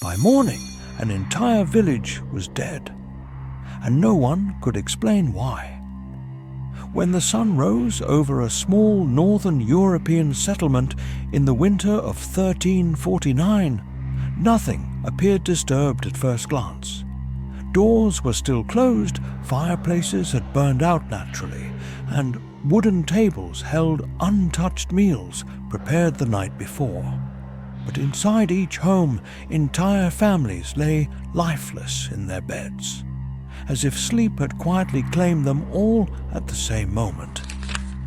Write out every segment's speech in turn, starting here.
By morning, an entire village was dead, and no one could explain why. When the sun rose over a small northern European settlement in the winter of 1349, nothing appeared disturbed at first glance. Doors were still closed, fireplaces had burned out naturally, and wooden tables held untouched meals prepared the night before. But inside each home, entire families lay lifeless in their beds, as if sleep had quietly claimed them all at the same moment.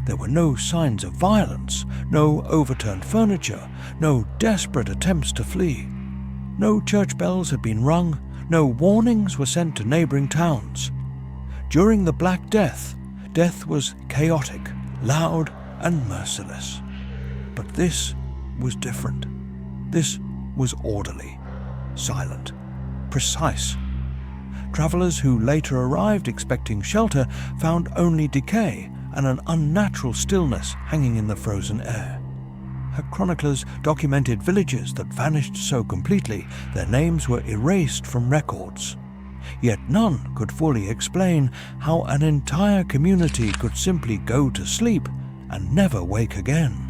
There were no signs of violence, no overturned furniture, no desperate attempts to flee. No church bells had been rung, no warnings were sent to neighboring towns. During the Black Death, death was chaotic, loud, and merciless. But this was different. This was orderly, silent, precise. Travelers who later arrived expecting shelter found only decay and an unnatural stillness hanging in the frozen air. Her chroniclers documented villages that vanished so completely their names were erased from records. Yet none could fully explain how an entire community could simply go to sleep and never wake again.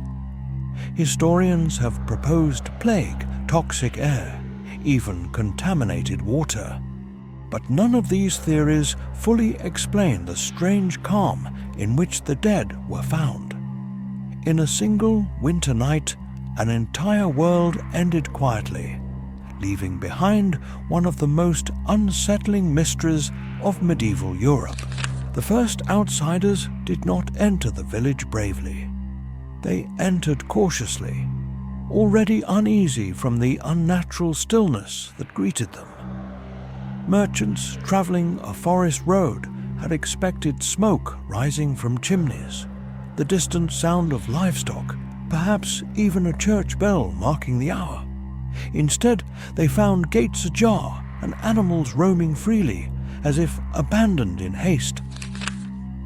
Historians have proposed plague, toxic air, even contaminated water. But none of these theories fully explain the strange calm in which the dead were found. In a single winter night, an entire world ended quietly, leaving behind one of the most unsettling mysteries of medieval Europe. The first outsiders did not enter the village bravely. They entered cautiously, already uneasy from the unnatural stillness that greeted them. Merchants traveling a forest road had expected smoke rising from chimneys, the distant sound of livestock, perhaps even a church bell marking the hour. Instead, they found gates ajar and animals roaming freely, as if abandoned in haste.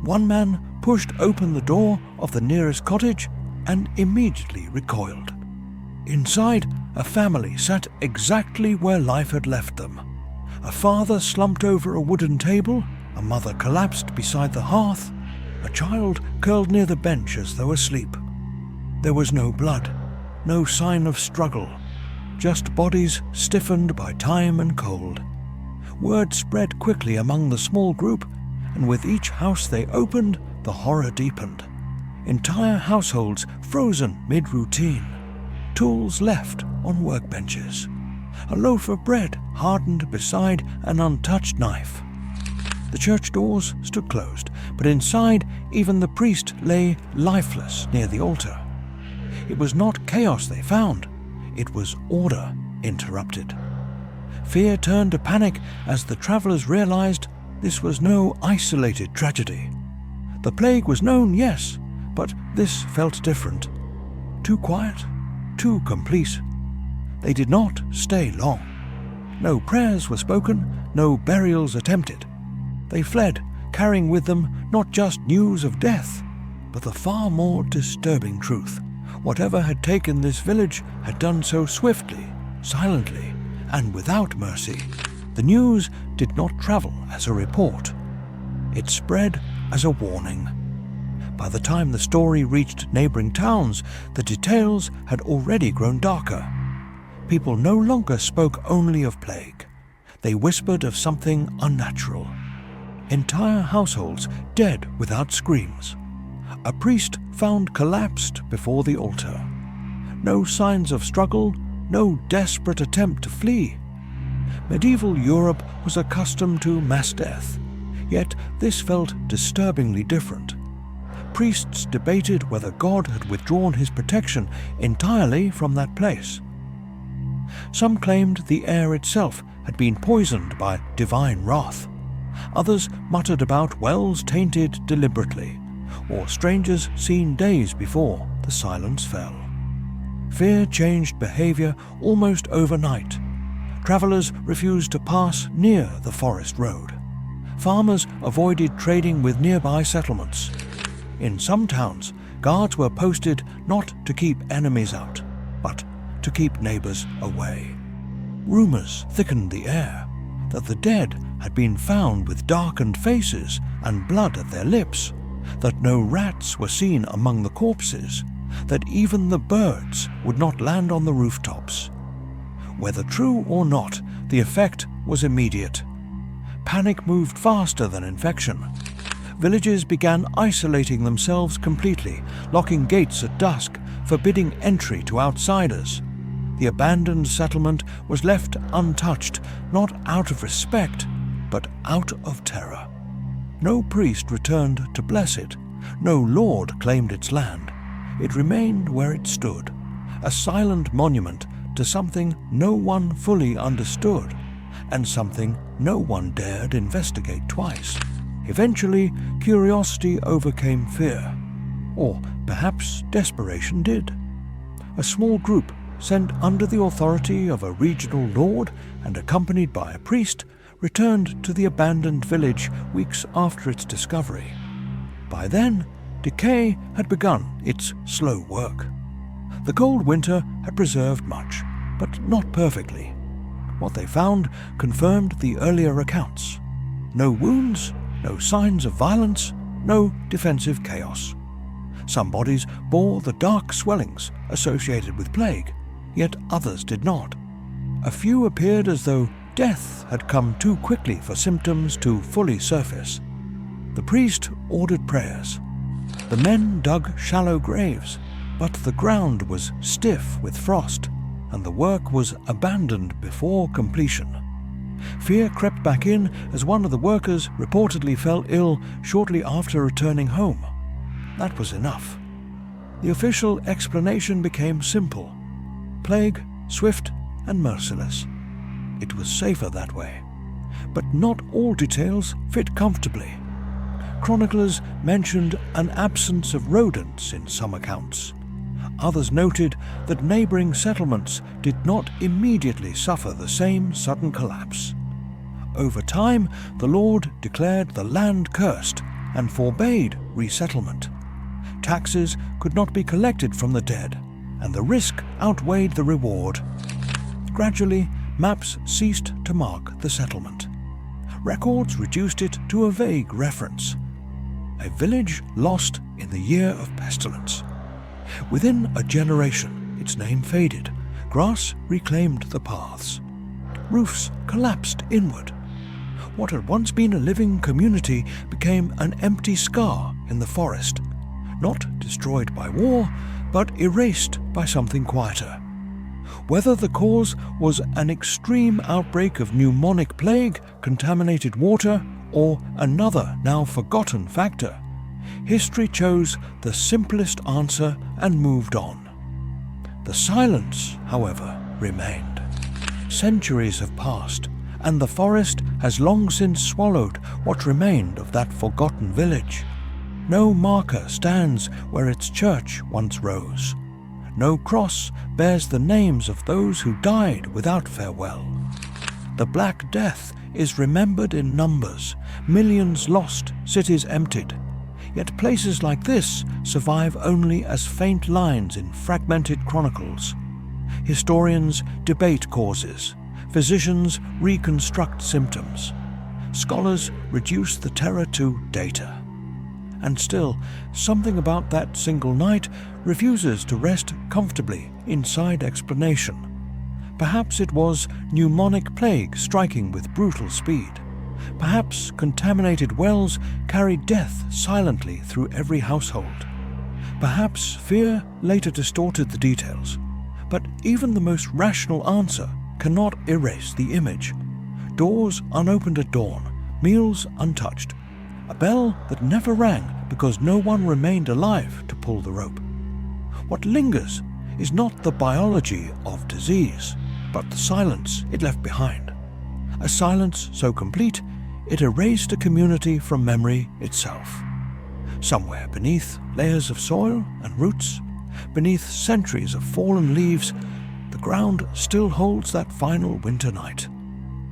One man pushed open the door of the nearest cottage and immediately recoiled. Inside, a family sat exactly where life had left them. A father slumped over a wooden table, a mother collapsed beside the hearth, a child curled near the bench as though asleep. There was no blood, no sign of struggle, just bodies stiffened by time and cold. Word spread quickly among the small group, and with each house they opened, the horror deepened. Entire households frozen mid-routine, tools left on workbenches, a loaf of bread hardened beside an untouched knife. The church doors stood closed, but inside even the priest lay lifeless near the altar. It was not chaos they found, it was order interrupted. Fear turned to panic as the travelers realized this was no isolated tragedy. The plague was known, yes, but this felt different. Too quiet, too complete. They did not stay long. No prayers were spoken, no burials attempted. They fled, carrying with them not just news of death, but the far more disturbing truth. Whatever had taken this village had done so swiftly, silently, and without mercy. The news did not travel as a report. It spread as a warning. By the time the story reached neighboring towns, the details had already grown darker. People no longer spoke only of plague. They whispered of something unnatural. Entire households dead without screams. A priest found collapsed before the altar. No signs of struggle, no desperate attempt to flee. Medieval Europe was accustomed to mass death, yet this felt disturbingly different. Priests debated whether God had withdrawn his protection entirely from that place. Some claimed the air itself had been poisoned by divine wrath. Others muttered about wells tainted deliberately, or strangers seen days before the silence fell. Fear changed behavior almost overnight. Travelers refused to pass near the forest road. Farmers avoided trading with nearby settlements. In some towns, guards were posted not to keep enemies out, but to keep neighbors away. Rumours thickened the air that the dead had been found with darkened faces and blood at their lips, that no rats were seen among the corpses, that even the birds would not land on the rooftops. Whether true or not, the effect was immediate. Panic moved faster than infection. Villages began isolating themselves completely, locking gates at dusk, forbidding entry to outsiders. The abandoned settlement was left untouched, not out of respect, but out of terror. No priest returned to bless it. No lord claimed its land. It remained where it stood, a silent monument to something no one fully understood, and something no one dared investigate twice. Eventually, curiosity overcame fear. Or perhaps desperation did. A small group, sent under the authority of a regional lord and accompanied by a priest, returned to the abandoned village weeks after its discovery. By then, decay had begun its slow work. The cold winter had preserved much, but not perfectly. What they found confirmed the earlier accounts. No wounds, no signs of violence, no defensive chaos. Some bodies bore the dark swellings associated with plague, yet others did not. A few appeared as though death had come too quickly for symptoms to fully surface. The priest ordered prayers. The men dug shallow graves, but the ground was stiff with frost, and the work was abandoned before completion. Fear crept back in as one of the workers reportedly fell ill shortly after returning home. That was enough. The official explanation became simple: plague, swift and merciless. It was safer that way. But not all details fit comfortably. Chroniclers mentioned an absence of rodents in some accounts. Others noted that neighbouring settlements did not immediately suffer the same sudden collapse. Over time, the Lord declared the land cursed and forbade resettlement. Taxes could not be collected from the dead, and the risk outweighed the reward. Gradually, maps ceased to mark the settlement. Records reduced it to a vague reference. A village lost in the year of pestilence. Within a generation, its name faded. Grass reclaimed the paths. Roofs collapsed inward. What had once been a living community became an empty scar in the forest, not destroyed by war, but erased by something quieter. Whether the cause was an extreme outbreak of pneumonic plague, contaminated water, or another now forgotten factor, history chose the simplest answer and moved on. The silence, however, remained. Centuries have passed, and the forest has long since swallowed what remained of that forgotten village. No marker stands where its church once rose. No cross bears the names of those who died without farewell. The Black Death is remembered in numbers, millions lost, cities emptied. Yet places like this survive only as faint lines in fragmented chronicles. Historians debate causes. Physicians reconstruct symptoms. Scholars reduce the terror to data. And still, something about that single night refuses to rest comfortably inside explanation. Perhaps it was pneumonic plague striking with brutal speed. Perhaps contaminated wells carried death silently through every household. Perhaps fear later distorted the details. But even the most rational answer cannot erase the image. Doors unopened at dawn, meals untouched. A bell that never rang because no one remained alive to pull the rope. What lingers is not the biology of disease, but the silence it left behind. A silence so complete it erased a community from memory itself. Somewhere beneath layers of soil and roots, beneath centuries of fallen leaves, the ground still holds that final winter night.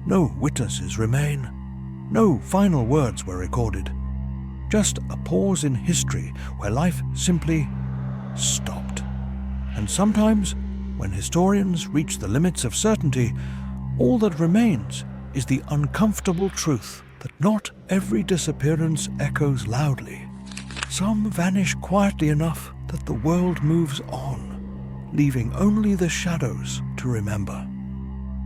No witnesses remain. No final words were recorded. Just a pause in history where life simply stopped. And sometimes, when historians reach the limits of certainty, All that remains is the uncomfortable truth that not every disappearance echoes loudly. Some vanish quietly enough that the world moves on, leaving only the shadows to remember.